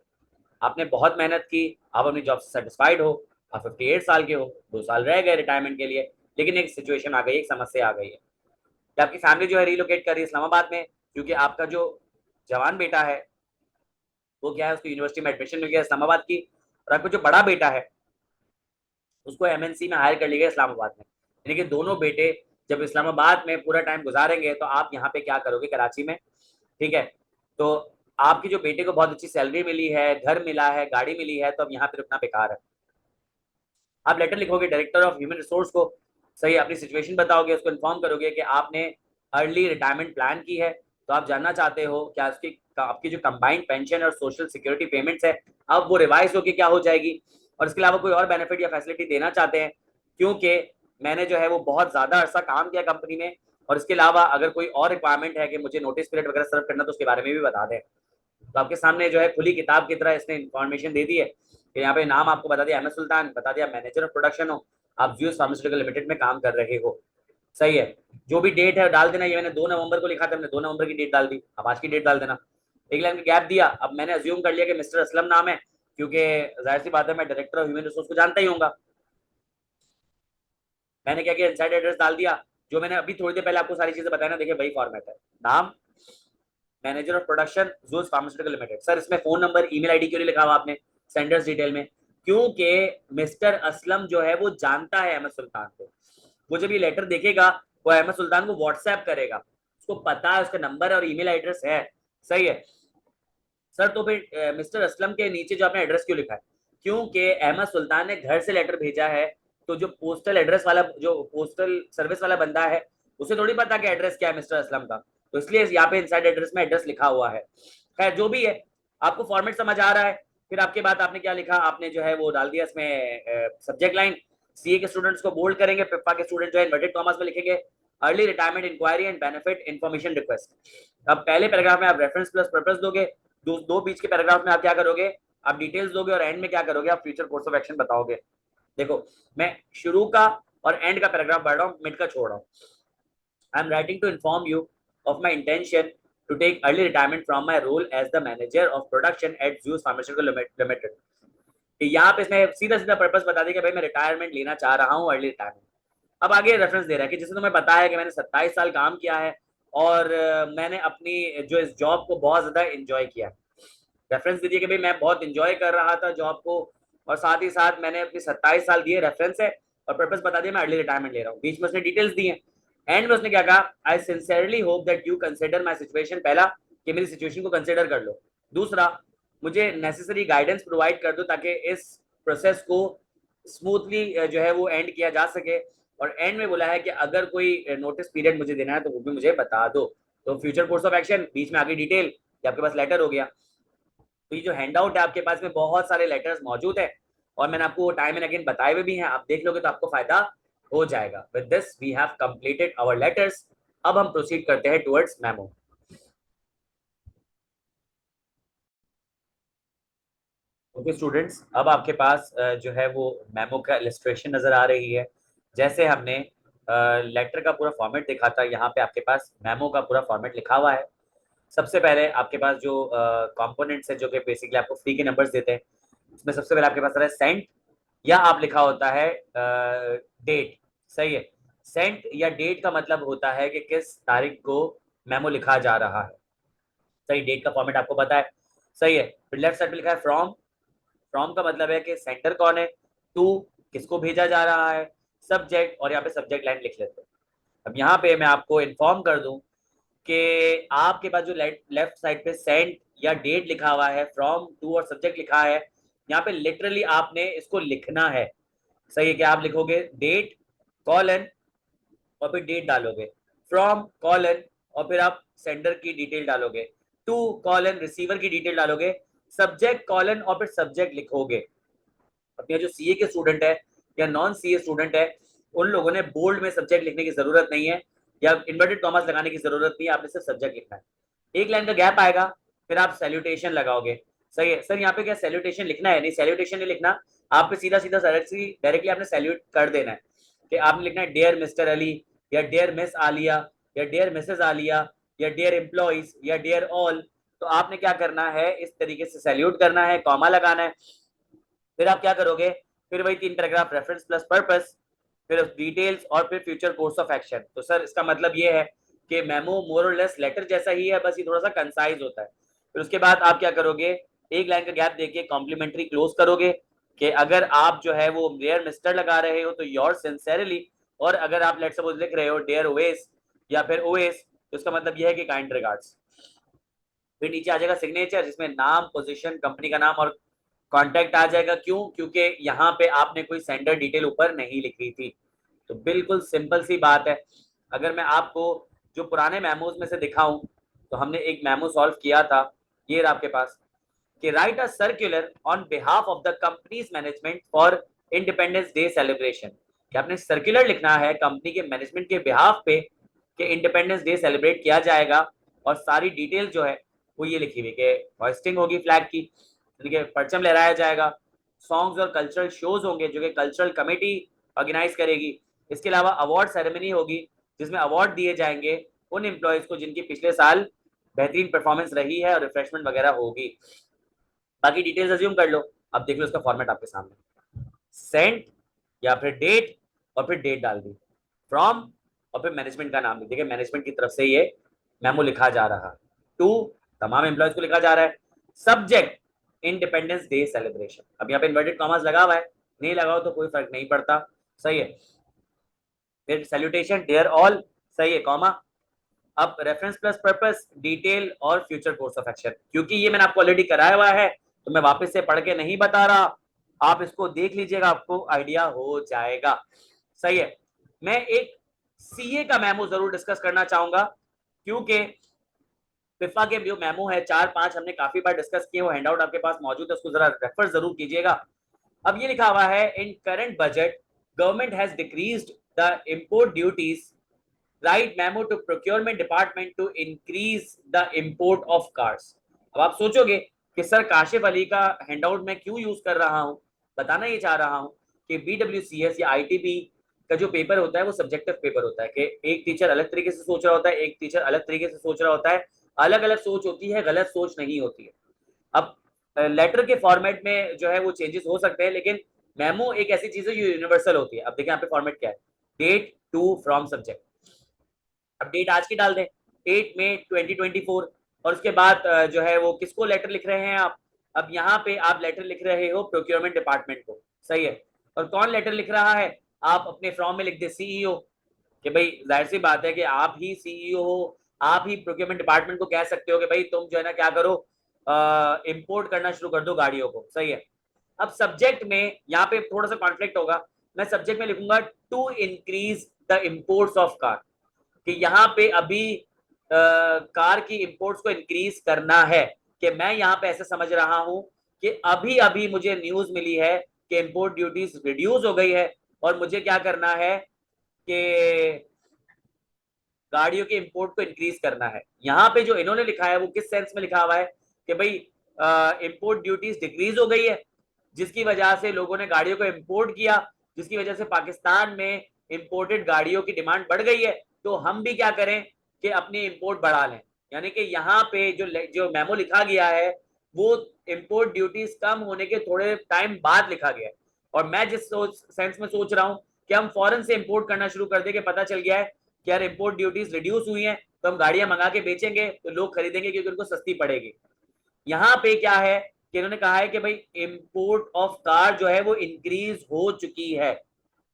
आपने बहुत मेहनत की, आप अपनी जॉब से सेटिस्फाइड हो। आप 58 साल के हो, 2 साल रह गए रिटायरमेंट के लिए। लेकिन एक सिचुएशन आ गई, एक समस्या आ गई है कि आपकी फैमिली जो है रिलोकेट कर रही है इस्लामाबाद में, क्योंकि आपका जो जवान बेटा है वो क्या है, उसको यूनिवर्सिटी में एडमिशन मिल गया इस्लामाबाद की, और आपका जो बड़ा बेटा है उसको एमएनसी में हायर कर लिया गया इस्लामाबाद में। यानी कि दोनों बेटे जब इस्लामाबाद में पूरा टाइम गुजारेंगे तो आप यहाँ पे क्या करोगे कराची में? ठीक है, तो आपके जो बेटे को बहुत अच्छी सैलरी मिली है, घर मिला है, गाड़ी मिली है, तो अब यहाँ पे रुकना बेकार है। आप लेटर लिखोगे डायरेक्टर ऑफ ह्यूमन रिसोर्स को, सही अपनी सिचुएशन बताओगे, उसको इन्फॉर्म करोगे कि आपने अर्ली रिटायरमेंट प्लान की है, तो आप जानना चाहते हो क्या उसकी आपकी जो कंबाइंड पेंशन और सोशल सिक्योरिटी पेमेंट्स है अब वो रिवाइज होकर क्या हो जाएगी, और इसके अलावा कोई और बेनिफिट या फैसिलिटी देना चाहते हैं, क्योंकि मैंने जो है वो बहुत ज्यादा अरसा काम किया कंपनी में, और इसके अलावा अगर कोई और रिक्वायरमेंट है कि मुझे नोटिस पीरियड वगैरह सर्व करना तो उसके बारे में भी बता दें। तो आपके सामने जो है खुली किताब की तरह इसने इन्फॉर्मेशन दे दी है कि यहाँ पे नाम आपको बता दिया अहमद सुल्तान, बता दिया मैनेजर ऑफ प्रोडक्शन हो, आप जियोस फार्मास्यूटिकल लिमिटेड में काम कर रहे हो। सही है, जो भी डेट है डाल देना। ये मैंने 2 नवंबर को लिखा था, मैंने 2 नवंबर की डेट डाल दी, अब आज की डेट डाल देना। एक लाइन का गैप दिया, अब मैंने अज्यूम कर लिया कि मिस्टर असलम नाम है, क्योंकि जाहिर सी बात है मैं डायरेक्टर ऑफ ह्यूमन रिसोर्स को जानता ही होगा। मैंने क्या किया, इनसाइड एड्रेस डाल दिया, जो मैंने अभी थोड़ी देर पहले आपको सारी चीजें बताया ना, देखिए वही फॉर्मेट है। नाम manager of production juice pharmaceutical limited. Sir इसमें फोन नंबर ईमेल आईडी क्यों नहीं लिखा हुआ आपने सेंडर्स डिटेल में? क्योंकि मिस्टर असलम जो है वो जानता है अहमद सुल्तान को, वो जब ये लेटर देखेगा वो अहमद सुल्तान को व्हाट्सएप करेगा, उसको पता है, उसका नंबर और ईमेल एड्रेस है। सही है सर, तो फिर मिस्टर असलम के नीचे जो आपने एड्रेस क्यों लिखा है? क्योंकि अहमद सुल्तान ने घर से लेटर भेजा है, तो जो पोस्टल एड्रेस वाला, जो पोस्टल सर्विस वाला बंदा है, उसे थोड़ी पता कि एड्रेस क्या है मिस्टर असलम का, तो इसलिए यहाँ पे इनसाइड एड्रेस में एड्रेस लिखा हुआ है। खैर जो भी है, आपको फॉर्मेट समझ आ रहा है। फिर आपके बाद आपने क्या लिखा, आपने जो है वो डाल दिया इसमें सब्जेक्ट लाइन, सीए के स्टूडेंट्स को बोल्ड करेंगे, पिप्पा के स्टूडेंट जो है इन्वर्टेड कॉमर्स में लिखेंगे early retirement inquiry and benefit information request. अब पहले पैराग्राफ में आप रेफरेंस प्लस पर्पस दोगे, दो बीच के पैराग्राफ में आप क्या करोगे, आप डिटेल्स दोगे, और एंड में क्या करोगे, आप फ्यूचर कोर्स ऑफ एक्शन बताओगे। देखो मैं शुरू का और एंड का पैराग्राफ पढ़ रहा हूँ, मिड का छोड़ रहा हूँ। I am writing to inform you of my intention to take early retirement from my role as the manager of production at Zeus Pharmaceutical Limited। यहाँ पे इसने सीधा सीधा पर्पस बता दिया कि भाई मैं रिटायरमेंट लेना चाह रहा हूँ, अर्ली रिटायरमेंट। अब आगे रेफरेंस दे रहा है कि जैसे तुम्हें पता है कि मैंने 27 साल काम किया है, और मैंने अपनी जो इस जॉब को बहुत ज्यादा इंजॉय किया है। रेफरेंस दे दिया कि भाई मैं बहुत इंजॉय कर रहा था जॉब को, और साथ ही साथ मैंने अपनी 27 साल दिए, रेफरेंस है, और पर्पस बता दिया मैं अर्ली रिटायरमेंट ले रहा हूँ। बीच में उसने डिटेल्स दी है। एंड में उसने क्या कहा, I sincerely hope that you consider my situation. पहला कि मेरी सिचुएशन को कंसिडर कर लो, दूसरा मुझे नेसेसरी गाइडेंस प्रोवाइड कर दो ताकि इस प्रोसेस को स्मूथली जो है वो एंड किया जा सके। और एंड में बोला है कि अगर कोई नोटिस पीरियड मुझे देना है तो वो भी मुझे बता दो। तो फ्यूचर कोर्स ऑफ एक्शन, बीच में आगे डिटेल, ये आपके पास लेटर हो गया। तो ये जो हैंड आउट है आपके पास में बहुत सारे लेटर्स मौजूद है, और मैंने आपको टाइम एंड अगेन बताए हुए भी हैं, आप देख लोगे तो आपको फायदा हो जाएगा। With this we have completed our letters. अब हम प्रोसीड करते हैं टुवर्ड्स मेमो। ओके स्टूडेंट्स, अब आपके पास जो है वो मेमो का इलस्ट्रेशन नजर आ रही है। जैसे हमने लेटर का पूरा फॉर्मेट देखा था, यहाँ पे आपके पास मेमो का पूरा फॉर्मेट लिखा हुआ है। सबसे पहले आपके पास जो कंपोनेंट्स है जो कि बेसिकली आपको फ्री के नंबर्स देते हैं, उसमें सबसे पहले आपके पास आ रहा है सेंट, या आप लिखा होता है डेट। सही है, सेंट या डेट का मतलब होता है कि किस तारीख को मेमो लिखा जा रहा है। सही, डेट का फॉर्मेट आपको पता है। सही है, फिर लेफ्ट साइड पे लिखा है फ्रॉम। फ्रॉम का मतलब है कि सेंटर कौन है, टू किसको भेजा जा रहा है, सब्जेक्ट, और यहाँ पे सब्जेक्ट लाइन लिख लेते हैं। अब यहाँ पे मैं आपको इन्फॉर्म कर दूं कि आपके पास जो लेफ्ट साइड पे सेंट या डेट लिखा हुआ है, फ्रॉम, टू और सब्जेक्ट लिखा है, यहाँ पे लिटरली आपने इसको लिखना है। सही है, क्या आप लिखोगे डेट कॉलन और फिर डेट डालोगे, फ्रॉम कॉलन और फिर आप सेंडर की डिटेल डालोगे, टू कॉलन रिसीवर की डिटेल डालोगे, सब्जेक्ट कॉलन और फिर सब्जेक्ट लिखोगे। अपने जो सीए के स्टूडेंट है या नॉन सीए स्टूडेंट है उन लोगों ने बोल्ड में सब्जेक्ट लिखने की जरूरत नहीं है या इन्वर्टेड कॉमर्स लगाने की जरूरत नहीं है, आपने सिर्फ सब्जेक्ट लिखना है। एक लाइन का गैप आएगा, फिर आप सैल्यूटेशन लगाओगे। सही है सर, यहाँ पे क्या सैल्यूटेशन लिखना है? नहीं, सैल्यूटेशन नहीं लिखना, आप पे सीधा सीधा डायरेक्टली आपने सैल्यूट कर देना है कि आपने लिखना है डियर मिस्टर अली या डियर मिस आलिया या डियर मिसेस आलिया या डियर एम्प्लॉइज या डियर ऑल। तो आपने क्या करना है, इस तरीके से सैल्यूट करना है, कॉमा लगाना है। फिर आप क्या करोगे, फिर वही 3 पैराग्राफ, रेफरेंस प्लस पर्पस, फिर डिटेल्स और फिर फ्यूचर कोर्स ऑफ एक्शन। तो सर इसका मतलब ये है कि मेमो मोर और लेस लेटर जैसा ही है, बस ये थोड़ा सा कंसाइज होता है। फिर उसके बाद आप क्या करोगे, एक लाइन का गैप देके कॉम्प्लीमेंट्री क्लोज करोगे कि अगर आप जो है वो डियर मिस्टर लगा रहे हो तो योर सिंसेरली, और अगर आप लेट्स सपोज लिख रहे हो डियर ओवेस या फिर ओएस तो इसका मतलब ये है कि काइंड रिगार्ड्स। फिर नीचे आ जाएगा सिग्नेचर जिसमें नाम, पोजीशन, कंपनी का नाम और कॉन्टैक्ट आ जाएगा। क्यों? क्योंकि यहाँ पे आपने कोई सेंडर डिटेल ऊपर नहीं लिखी थी। तो बिल्कुल सिंपल सी बात है। अगर मैं आपको जो पुराने मेमोज में से दिखाऊं तो हमने एक मेमो सॉल्व किया था, ये रहा आपके पास, कि right a circular on behalf of the companies management for independence day celebration. कि आपने सर्कुलर लिखना है कंपनी के मैनेजमेंट के बिहाफ पे कि इंडिपेंडेंस डे सेलिब्रेट किया जाएगा, और सारी डिटेल जो है वो ये लिखी हुई कि होस्टिंग होगी फ्लैग की, यानी कि परचम लहराया जाएगा, सॉन्ग्स और कल्चरल शोज होंगे जो कि कल्चरल कमेटी ऑर्गेनाइज करेगी। इसके अलावा अवार्ड सेरेमनी होगी जिसमें अवार्ड दिए जाएंगे उन एम्प्लॉयज को जिनकी पिछले साल बेहतरीन परफॉर्मेंस रही है, और रिफ्रेशमेंट वगैरह होगी। बाकी डिटेल्स अज्यूम कर लो। अब देख लो इसका फॉर्मेट आपके सामने, सेंट या फिर डेट और फिर डेट डाल दी, फ्रॉम और फिर मैनेजमेंट का नाम लिख, देखिए मैनेजमेंट की तरफ से ये मेमो लिखा जा रहा, टू तमाम एम्प्लॉयज को लिखा जा रहा है, सब्जेक्ट इंडिपेंडेंस डे सेलिब्रेशन। अब यहाँ पे इन्वर्टेड कॉमर्स लगा हुआ है, नहीं लगाओ तो कोई फर्क नहीं पड़ता। सही है, फिर सैल्यूटेशन डियर ऑल, सही है, कॉमा। अब रेफरेंस प्लस पर्पस, डिटेल और फ्यूचर कोर्स ऑफ एक्शन। क्योंकि ये मैंने आपको ऑलरेडी कराया हुआ है तो मैं वापस से पढ़ के नहीं बता रहा, आप इसको देख लीजिएगा, आपको आइडिया हो जाएगा। सही है, मैं एक सीए का मेमो जरूर डिस्कस करना चाहूंगा क्योंकि फिफा के जो मेमो है 4-5 हमने काफी बार डिस्कस किए, वो हैंडआउट आपके पास मौजूद है, उसको जरा रेफर जरूर कीजिएगा। अब ये लिखा हुआ है, in current budget government has decreased the import duties, write memo to procurement department to increase the import of cars. अब आप सोचोगे कि सर काशिफ अली का हैंडआउट मैं क्यों यूज कर रहा हूं, बताना ये चाह रहा हूं कि BWCS या ITB का जो पेपर होता है वो सब्जेक्टिव पेपर होता है कि एक टीचर अलग तरीके से सोच रहा होता है, एक टीचर अलग तरीके से सोच रहा होता है, अलग अलग सोच होती है, गलत सोच नहीं होती है। अब लेटर के फॉर्मेट में जो है वो चेंजेस हो सकते हैं, लेकिन मेमो एक ऐसी चीज है जो यूनिवर्सल होती है। अब देखिए यहाँ पे फॉर्मेट क्या है, डेट टू फ्रॉम सब्जेक्ट। अब डेट आज की डाल दें 8 मई 2024, और उसके बाद जो है वो किसको लेटर लिख रहे हैं आप, अब यहाँ पे आप लेटर लिख रहे हो प्रोक्योरमेंट डिपार्टमेंट को। सही है, और कौन लेटर लिख रहा है, आप अपने फॉर्म में लिख दे सीईओ, कि भाई जाहिर सी बात है कि आप ही सीईओ हो, आप ही प्रोक्योरमेंट डिपार्टमेंट को कह सकते हो कि भाई तुम जो है ना क्या करो, इंपोर्ट करना शुरू कर दो गाड़ियों को। सही है, अब सब्जेक्ट में यहाँ पे थोड़ा सा कॉन्फ्लिक्ट होगा, मैं सब्जेक्ट में लिखूंगा to increase the imports of car, कि यहाँ पे अभी कार की इंपोर्ट्स को इंक्रीज करना है, कि मैं यहाँ पे ऐसे समझ रहा हूं कि अभी अभी मुझे न्यूज मिली है कि इंपोर्ट ड्यूटीज रिड्यूस हो गई है, और मुझे क्या करना है कि गाड़ियों के इंपोर्ट को इंक्रीज करना है। यहाँ पे जो इन्होंने लिखा है वो किस सेंस में लिखा हुआ है कि भाई इंपोर्ट ड्यूटीज डिक्रीज हो गई है जिसकी वजह से लोगों ने गाड़ियों को इंपोर्ट किया, जिसकी वजह से पाकिस्तान में इंपोर्टेड गाड़ियों की डिमांड बढ़ गई है, तो हम भी क्या करें कि अपनी इंपोर्ट बढ़ा लें। यानी कि यहाँ पे जो मेमो लिखा गया है वो इंपोर्ट ड्यूटीज कम होने के थोड़े टाइम बाद लिखा गया है, और मैं जिस सेंस में सोच रहा हूँ कि हम फॉरेन से इंपोर्ट करना शुरू कर देंगे, पता चल गया है कि यार इंपोर्ट ड्यूटीज रिड्यूस हुई हैं तो हम गाड़ियां मंगा के बेचेंगे तो लोग खरीदेंगे क्योंकि उनको सस्ती पड़ेगी। यहाँ पे क्या है कि इन्होंने कहा है कि भाई इंपोर्ट ऑफ कार जो है वो इंक्रीज हो चुकी है,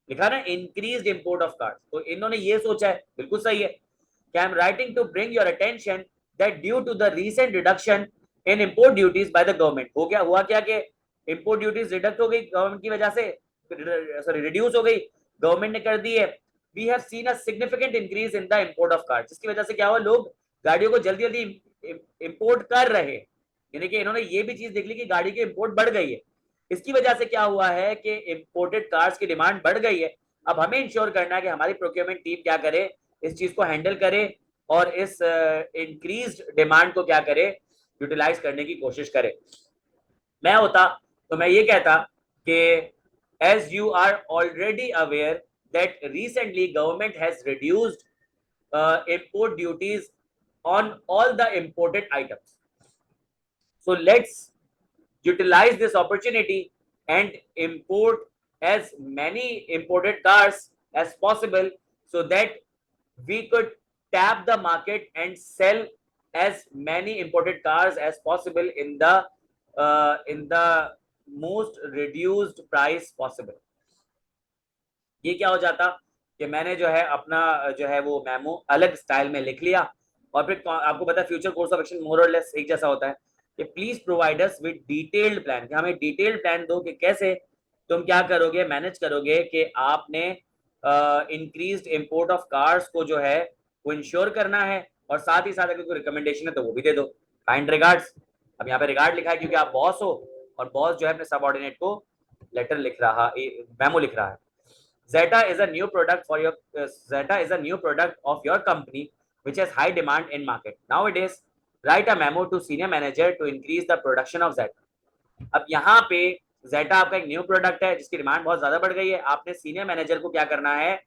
लिखा ना इंक्रीज इंपोर्ट ऑफ कार्स, तो इन्होंने ये सोचा है, बिल्कुल सही है कि I am writing to bring your attention that due to the recent reduction in import duties by the government. हो गया, हुआ क्या कि इंपोर्ट ड्यूटीज रिडक्ट हो गई गवर्नमेंट की वजह से, सॉरी रिड्यूस हो गई, गवर्नमेंट ने कर दी है। We have seen a significant increase in the import of cars, जिसकी वजह से क्या हुआ, लोग गाड़ियों को जल्दी जल्दी इंपोर्ट कर रहे हैं, यानी कि इन्होंने ये भी चीज देख ली कि गाड़ी की इंपोर्ट बढ़ गई है। इसकी वजह से क्या हुआ है कि इंपोर्टेड कार्स की डिमांड बढ़ गई है। अब हमें इंश्योर करना है कि हमारी प्रोक्योरमेंट टीम क्या करे, इस चीज को हैंडल करे और इस इंक्रीज डिमांड को क्या करे, यूटिलाइज करने की कोशिश करे। मैं होता तो मैं ये कहता कि as you are already aware that recently government has reduced import duties on all the imported items, so let's utilize this opportunity and import as many imported cars as possible so that we could tap the market and sell as many imported cars as possible in the most reduced price possible। ये क्या हो जाता कि मैंने जो है अपना जो है वो मेमो अलग स्टाइल में लिख लिया, और फिर आपको पता है फ्यूचर कोर्स ऑफ एक्शन मोर और लेस एक जैसा होता है कि please provide us with detailed plan, कि हमें डिटेल्ड प्लान दो कि कैसे तुम क्या करोगे, मैनेज करोगे कि आपने इंक्रीज्ड इंपोर्ट ऑफ कार्स को जो है वो इंश्योर करना है, और साथ ही साथ अगर कोई रिकमेंडेशन है तो वो भी दे दो। Kind regards. अब यहाँ पे रिगार्ड लिखा है क्योंकि आप बॉस हो, और बॉस जो है अपने सबऑर्डिनेट को लेटर लिख रहा, मेमो लिख रहा है। Zeta is a new product for your Zeta is a new product of your company which has high demand in market. Nowadays, write a memo to senior manager to increase the production of Zeta. अब यहाँ पे Zeta आपका एक new product है जिसकी demand बहुत ज्यादा बढ़ गई है। आपने सीनियर मैनेजर को क्या करना है,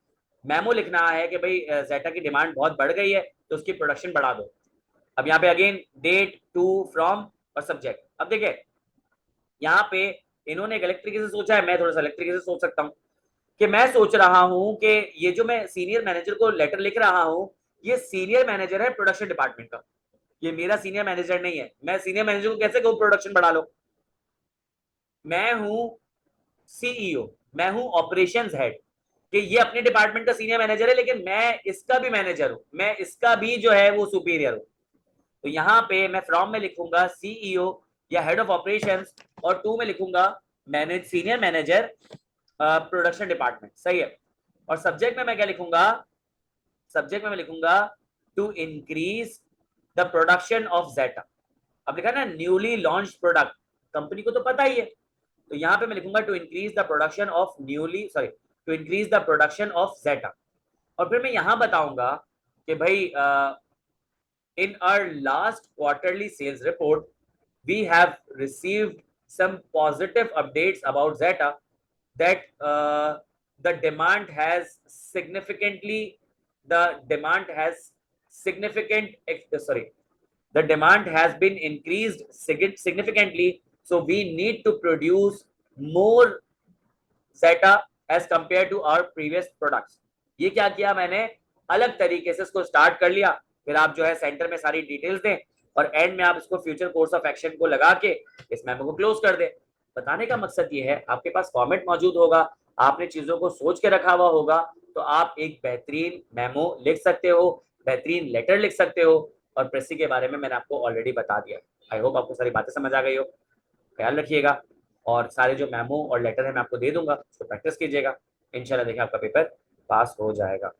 मेमो लिखना है कि भाई Zeta की डिमांड बहुत बढ़ गई है तो उसकी प्रोडक्शन बढ़ा दो। अब यहाँ पे अगेन डेट, टू, फ्रॉम और सब्जेक्ट। अब देखिए यहाँ पे इन्होंने एक इलेक्ट्रिक से सोचा है, मैं थोड़ा सा इलेक्ट्रिक से सोच सकता हूँ कि मैं सोच रहा हूं कि ये जो मैं सीनियर मैनेजर को लेटर लिख रहा हूं, ये सीनियर मैनेजर है प्रोडक्शन डिपार्टमेंट का, ये मेरा सीनियर मैनेजर नहीं है। मैं सीनियर मैनेजर को कैसे कहूं प्रोडक्शन बढ़ा लो, मैं हूं सीईओ, मैं हूं ऑपरेशंस हेड, कि ये अपने डिपार्टमेंट का सीनियर मैनेजर है लेकिन मैं इसका भी मैनेजर हूं, मैं इसका भी जो है वो सुपीरियर हूं। तो यहाँ पे मैं फ्रॉम में लिखूंगा सीईओ या हेड ऑफ ऑपरेशंस, और टू में लिखूंगा manage senior manager production department, सही है। और सब्जेक्ट में मैं क्या लिखूंगा, सब्जेक्ट में मैं लिखूंगा to increase the production of Zeta। अब लिखा ना न्यूली लॉन्च प्रोडक्ट, कंपनी को तो पता ही है, तो यहाँ पे मैं लिखूंगा to increase the production of newly sorry to increase the production of Zeta। और फिर मैं यहाँ बताऊंगा कि भाई in our last quarterly sales report we have received some positive updates about Zeta that the demand has significantly the demand has significant sorry the demand has been increased significantly, so we need to produce more Zeta as compared to our previous products। ये क्या किया मैंने, अलग तरीके से इसको start कर लिया। फिर आप जो है सेंटर में सारी डिटेल्स दें और एंड में आप इसको फ्यूचर कोर्स ऑफ एक्शन को लगा के इस मेमो को क्लोज कर दें। बताने का मकसद ये है, आपके पास फॉर्मेट मौजूद होगा, आपने चीजों को सोच के रखा हुआ होगा, तो आप एक बेहतरीन मेमो लिख सकते हो, बेहतरीन लेटर लिख सकते हो। और प्रेसी के बारे में मैंने आपको ऑलरेडी बता दिया। आई होप आपको सारी बातें समझ आ गई हो। ख्याल रखिएगा, और सारे जो मेमो और लेटर है मैं आपको दे दूंगा, उसको प्रैक्टिस कीजिएगा। इंशाल्लाह देखिए आपका पेपर पास हो जाएगा।